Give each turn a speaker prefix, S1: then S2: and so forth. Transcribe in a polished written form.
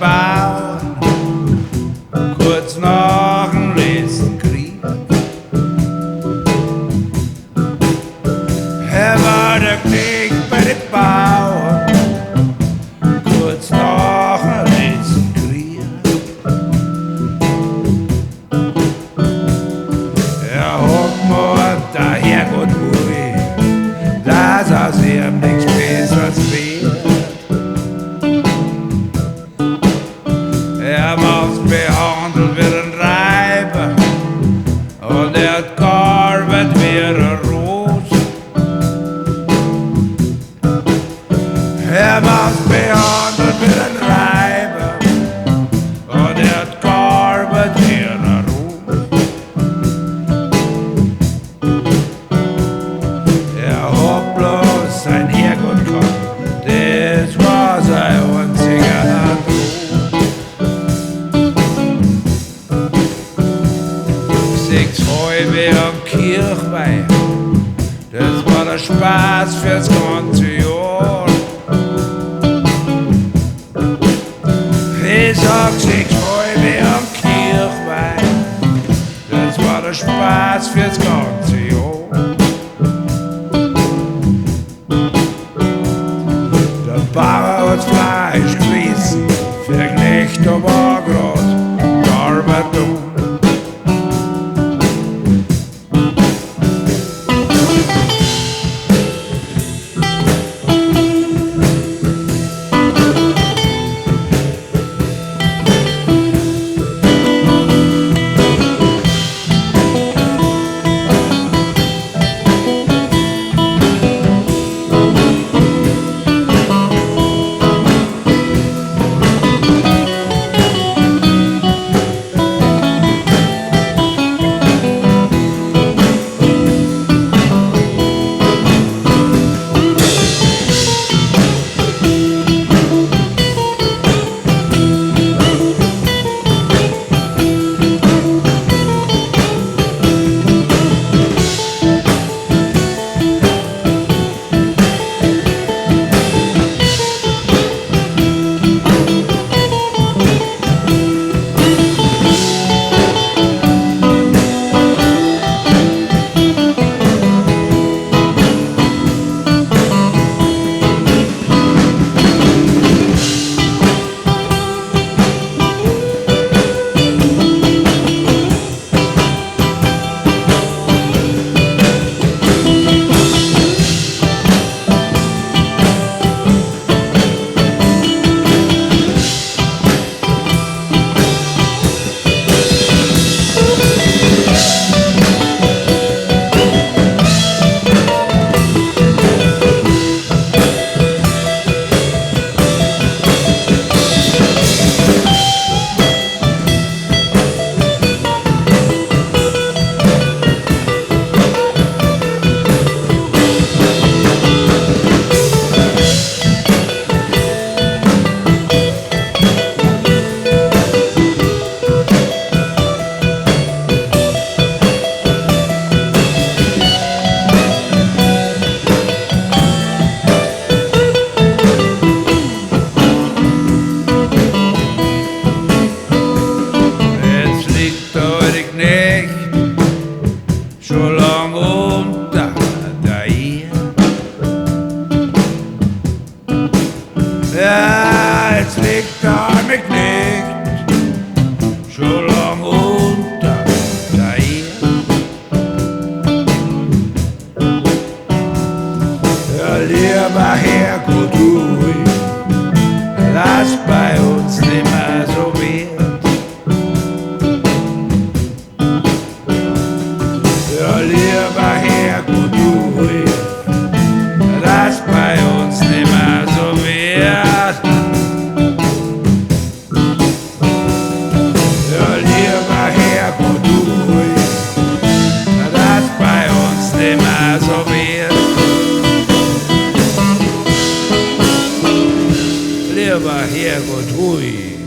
S1: Bauern, kurz nach dem letzten Krieg. Er war der Knecht bei den Bauern, kurz nach dem letzten Krieg. Er hat mir der Herrgott ruhig, dass aus ihm nichts Besseres wird. Er macht behandelt wie ein Reiber und er hat gearbeitet wie ein Ros. Er macht behandelt wie ein Reiber und er hat gearbeitet wie ein Ros. Er hat bloß sein Herrgott gehabt, das war sein einziger Trost. 6 Halbe am Kirchweih, das war der Spaß fürs ganze Jahr. Ich sag 6 Halbe am Kirchweih, das war der Spaß fürs ganze Jahr. Der Bauer hat Fleisch gerissen, für den Knecht war grad die Arbeit da. Schon lang unter der Erde. Ja, jetzt liegt der arme Knecht schon lang unter der Erde. Ja, lieber Herrgott, ruhig, lass bei uns nimmer so wird. Ja, lieber Herrgott, ruhig, dass bei uns nimmer so wird. Ja, lieber Herrgott, ruhig, dass bei uns nimmer so wird. Lieber Herrgott, ruhig.